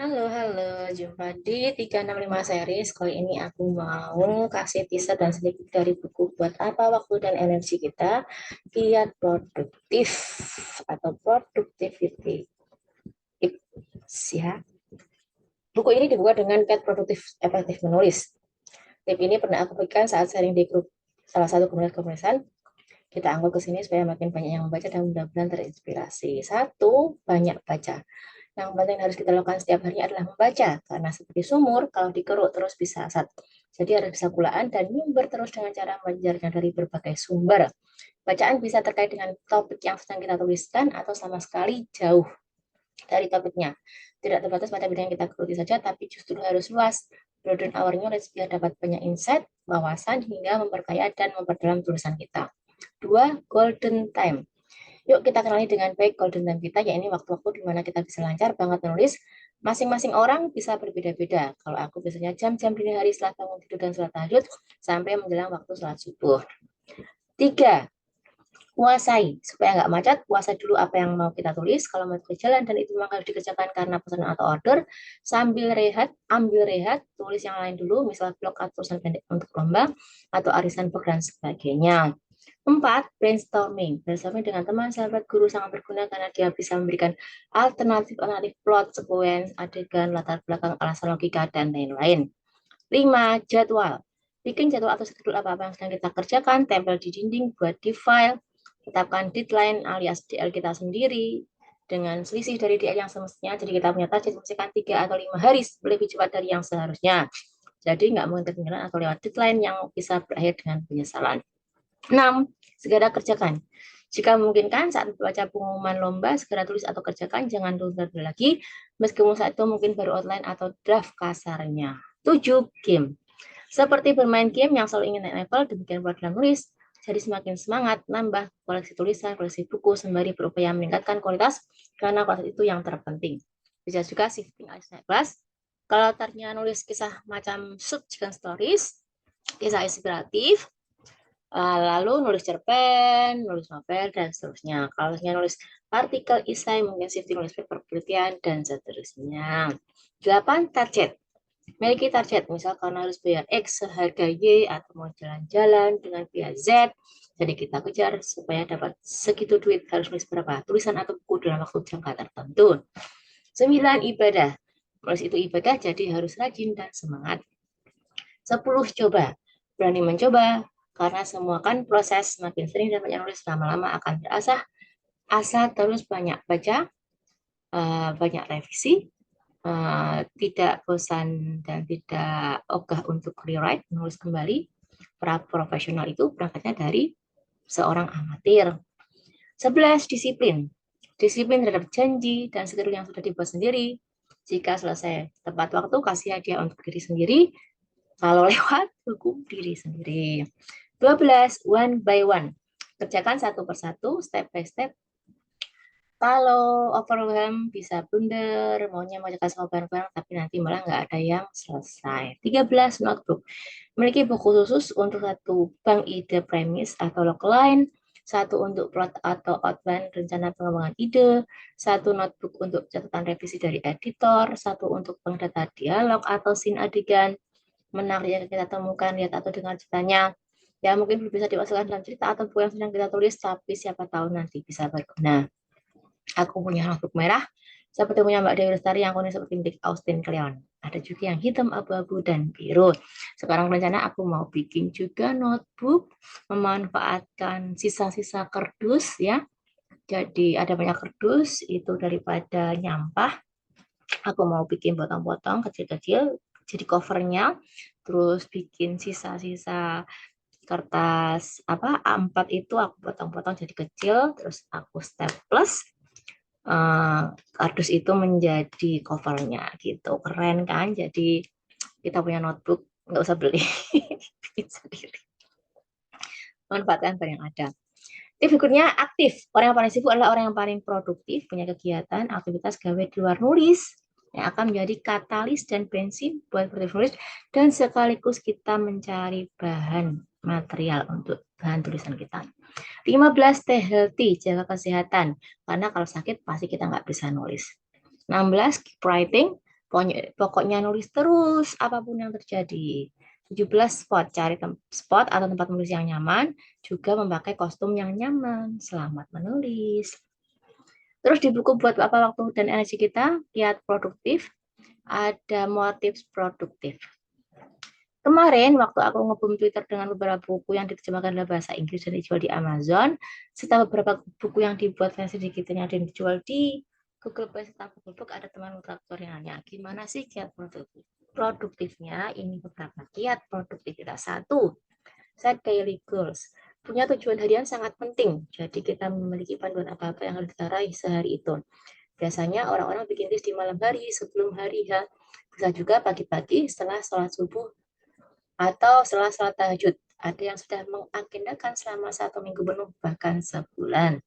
Halo, jumpa di 365 series. Kali ini aku mau kasih teaser dan sedikit dari buku Buat Apa Waktu dan Energi Kita, Kiat Produktif atau Productivity Tips ya. Buku ini dibuat dengan Kiat Produktif Efektif Menulis. Tip ini pernah aku berikan saat sharing di grup salah satu komunitas-komunitasan. Kita angkat ke sini supaya makin banyak yang membaca dan mudah-mudahan terinspirasi. Satu, banyak baca. Yang penting harus kita lakukan setiap harinya adalah membaca, karena seperti sumur, kalau dikeruk terus bisa asat. Jadi harus bisa kulaan dan nyumber terus dengan cara belajarnya dari berbagai sumber. Bacaan bisa terkait dengan topik yang sedang kita tuliskan atau sama sekali jauh dari topiknya. Tidak terbatas pada bidang yang kita geluti saja, tapi justru harus luas. Broaden our knowledge biar dapat banyak insight, wawasan, hingga memperkaya dan memperdalam tulisan kita. Dua, golden time. Yuk kita kenali dengan baik golden time kita, yaitu waktu-waktu di mana kita bisa lancar banget menulis. Masing-masing orang bisa berbeda-beda. Kalau aku biasanya jam-jam dini hari setelah bangun tidur dan sholat tahajud sampai menjelang waktu sholat subuh. Tiga, kuasai. Supaya nggak macet, kuasai dulu apa yang mau kita tulis. Kalau mau ke jalan dan itu memang harus dikerjakan karena pesanan atau order, sambil rehat, ambil rehat, tulis yang lain dulu, misal blog atau tulisan pendek untuk lomba, atau arisan book dan sebagainya. Empat, brainstorming. Brainstorming dengan teman, sahabat, guru sangat berguna karena dia bisa memberikan alternatif plot, sequence, adegan, latar belakang, alasan logika, dan lain-lain. Lima, jadwal. Bikin jadwal atau schedule apa-apa yang sedang kita kerjakan, tempel di dinding, buat di file, tetapkan deadline alias DL kita sendiri, dengan selisih dari DL yang semestinya, jadi kita punya target misalkan 3 atau 5 hari lebih cepat dari yang seharusnya. Jadi nggak mau ketinggalan atau lewat deadline yang bisa berakhir dengan penyesalan. 6. Segera kerjakan. Jika memungkinkan saat membaca pengumuman lomba, segera tulis atau kerjakan, jangan tunda lagi, meskipun saat itu mungkin baru outline atau draft kasarnya. 7. Game. Seperti bermain game yang selalu ingin naik level, demikian pula dalam nulis. Jadi semakin semangat, nambah koleksi tulisan, koleksi buku, sembari berupaya meningkatkan kualitas, karena kualitas itu yang terpenting. Bisa juga shifting naik kelas. Kalau ternyata nulis kisah macam subsequent stories, kisah inspiratif, lalu nulis cerpen, nulis novel, dan seterusnya. Kalau nulis artikel, isai, mungkin shifting, nulis paper penelitian, dan seterusnya. 8. Target. Miliki target, misal karena harus bayar X seharga Y atau mau jalan-jalan dengan biaya Z. Jadi kita kejar supaya dapat segitu duit, harus nulis berapa tulisan atau buku dalam waktu jangka tertentu. 9. Ibadah. Nulis itu ibadah, jadi harus rajin dan semangat. 10. Coba. Berani mencoba, karena semua kan proses, semakin sering dan banyak nulis, lama-lama akan terasah. Asal terus banyak baca, banyak revisi, tidak bosan dan tidak ogah untuk rewrite, menulis kembali. Para profesional itu berangkatnya dari seorang amatir. 11. Disiplin. Disiplin terhadap janji dan schedule yang sudah dibuat sendiri. Jika selesai tepat waktu, kasih hadiah untuk diri sendiri. Kalau lewat, hukum diri sendiri. 12. One by one. Kerjakan satu persatu, step by step. Kalau overwhelm bisa blunder, maunya mau cekat sama barang-barang, tapi nanti malah nggak ada yang selesai. 13. Notebook. Memiliki buku khusus untuk satu bank ide premis atau logline, satu untuk plot atau outline rencana pengembangan ide, satu notebook untuk catatan revisi dari editor, satu untuk bank data dialog atau scene adegan, menarik yang kita temukan, lihat atau dengar ceritanya. Ya mungkin belum bisa dimasukkan dalam cerita atau buku yang sedang kita tulis, tapi siapa tahu nanti bisa berguna. Aku punya notebook merah, seperti punya Mbak Dewi Lestari yang kuning seperti milik Austin Kleon. Ada juga yang hitam, abu-abu, dan biru. Sekarang rencana aku mau bikin juga notebook, memanfaatkan sisa-sisa kardus ya. Jadi ada banyak kardus, itu daripada nyampah. Aku mau bikin potong-potong kecil-kecil, jadi covernya. Terus bikin sisa-sisa kertas apa A4 itu aku potong-potong jadi kecil, terus aku staples, kardus itu menjadi covernya gitu, keren kan? Jadi kita punya notebook, nggak usah beli, bikin sendiri, manfaatkan barang yang ada. Tips berikutnya, aktif. Orang yang paling sibuk adalah orang yang paling produktif, punya kegiatan, aktivitas gawe di luar nulis, yang akan menjadi katalis dan bensin buat produktif nulis, dan sekaligus kita mencari bahan material untuk bahan tulisan kita. 15. Stay healthy, jaga kesehatan. Karena kalau sakit pasti kita nggak bisa nulis. 16. Keep writing. Pokoknya nulis terus apapun yang terjadi. 17 spot, cari spot atau tempat menulis yang nyaman, juga memakai kostum yang nyaman. Selamat menulis. Terus di buku buat apa waktu dan energi kita, kiat produktif, ada motif produktif. Kemarin waktu aku ngebum Twitter dengan beberapa buku yang diterjemahkan dalam bahasa Inggris dan dijual di Amazon, serta beberapa buku yang dibuat versi digitalnya dan dijual di Google Play serta Google Book, ada teman tutorialnya. Gimana sih kiat produktifnya? Ini beberapa kiat produktivitas. Satu, set daily goals. Punya tujuan harian sangat penting. Jadi kita memiliki panduan apa-apa yang harus kita raih sehari itu. Biasanya orang-orang bikin list di malam hari sebelum hari H. Bisa juga pagi-pagi setelah sholat subuh atau setelah sholat tahajud. Ada yang sudah mengagendakan selama 1 minggu penuh, bahkan sebulan.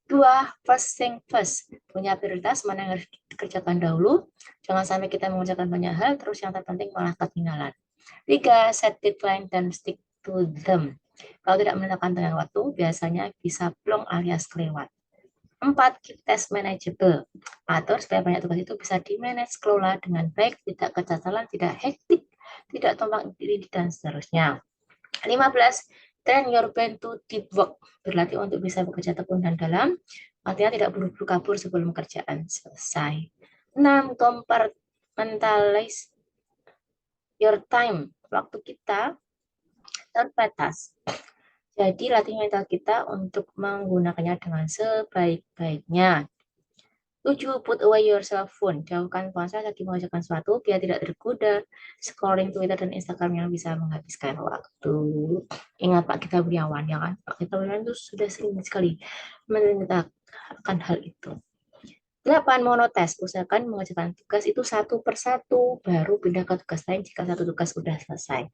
Dua, first thing first. Punya prioritas mana yang harus dikerjakan dahulu. Jangan sampai kita mengerjakan banyak hal, terus yang terpenting malah ketinggalan. Tiga, set deadline dan stick to them. Kalau tidak menetapkan tengah waktu, biasanya bisa plong alias kelewat. Empat, keep task manageable. Atur supaya banyak tugas itu bisa di-manage, kelola dengan baik, tidak kecatalan, tidak hektik, tidak tumpang tindih, dan seterusnya. 15. Train your brain to deep work. Berlatih untuk bisa bekerja tekun dan dalam. Artinya tidak buru-buru kabur sebelum kerjaan selesai. 6. Compartmentalize your time. Waktu kita terbatas. Jadi latih mental kita untuk menggunakannya dengan sebaik-baiknya. 7. Put away your cell phone. Jauhkan ponsel lagi mengerjakan sesuatu biar tidak tergoda scrolling Twitter dan Instagram yang bisa menghabiskan waktu. Ingat Pak Gita Wirjawan, ya kan? Pak Gita Wirjawan itu sudah sering sekali menceritakan hal itu. 8. Monotask. Usahakan mengerjakan tugas itu satu persatu, baru pindah ke tugas lain jika satu tugas sudah selesai.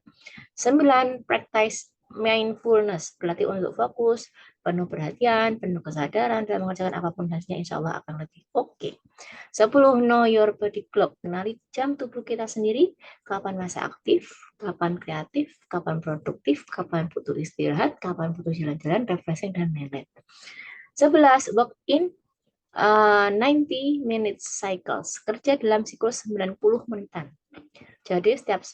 9. Practice mindfulness, berlatih untuk fokus, penuh perhatian, penuh kesadaran dalam mengerjakan apapun hasilnya, insya Allah akan lebih oke. 10. Know your body clock, kenali jam tubuh kita sendiri, kapan masa aktif, kapan kreatif, kapan produktif, kapan butuh istirahat, kapan butuh jalan-jalan, refreshing, dan lain-lain. 11. Work in 90 minutes cycles, kerja dalam siklus 90 menitan. Jadi setiap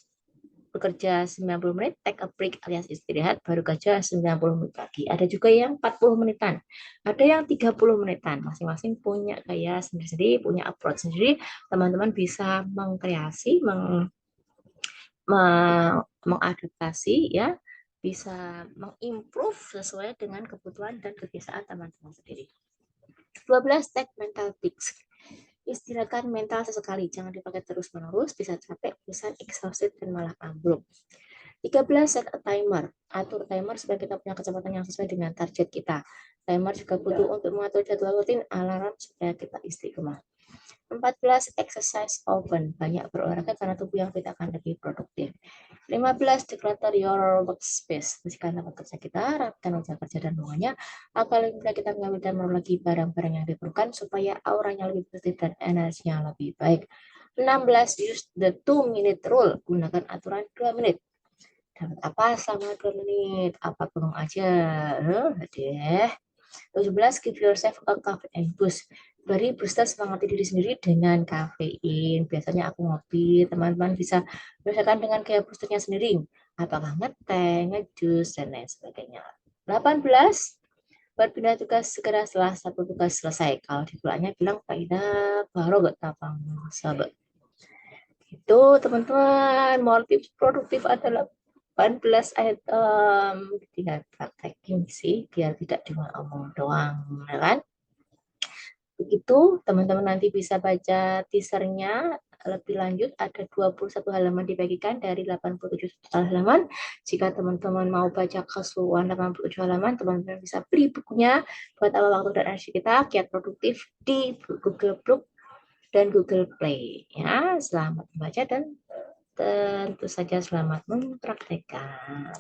bekerja 90 menit, take a break alias istirahat, baru kerja 90 menit lagi. Ada juga yang 40 menitan, ada yang 30 menitan. Masing-masing punya gaya sendiri-sendiri, punya approach sendiri. Teman-teman bisa mengkreasi, mengadaptasi, ya, bisa mengimprove sesuai dengan kebutuhan dan kebiasaan teman-teman sendiri. 12. Take mental breaks. Istirahatkan mental sesekali, jangan dipakai terus-menerus, bisa capek, bosan, exhausted, dan malah ambruk. 13. Set a timer. Atur timer supaya kita punya kecepatan yang sesuai dengan target kita. Timer juga butuh untuk mengatur jadwal rutin, alarm supaya kita istiqomah. 14. Exercise often. Banyak berolahraga karena tubuh yang fit akan lebih produktif. 15. Declutter your workspace. Bersihkan tempat kerja kita, rapikan meja kerja dan ruangannya, agar lebih mudah kita mengambil dan menaruh lagi barang-barang yang diperlukan supaya auranya lebih positif dan energinya lebih baik. 16. Use the 2-minute rule. Gunakan aturan 2 menit. Dapat apa selama 2 menit? Apa gunung aja? Deh. 17. Give yourself a caffeine boost. Beri booster semangat diri sendiri dengan kafein. Biasanya aku ngopi, teman-teman bisa merasakan dengan kayak boosternya sendiri. Apakah ngeteh, ngejus, dan lain sebagainya. 18. Berpindah tugas segera setelah satu tugas selesai. Kalau di bulannya bilang Faida baru gak tapang sahabat. Itu teman-teman, motif produktif adalah 18 item. Tinggal praktekin sih biar tidak cuma omong doang, ya kan? Begitu teman-teman nanti bisa baca teasernya lebih lanjut, ada 21 halaman dibagikan dari 87 halaman. Jika teman-teman mau baca keseluruhan 87 halaman, teman-teman bisa beli bukunya buat apa waktu dan energi kita, kiat produktif di Google Book dan Google Play. Ya, selamat membaca dan tentu saja selamat mempraktekkan.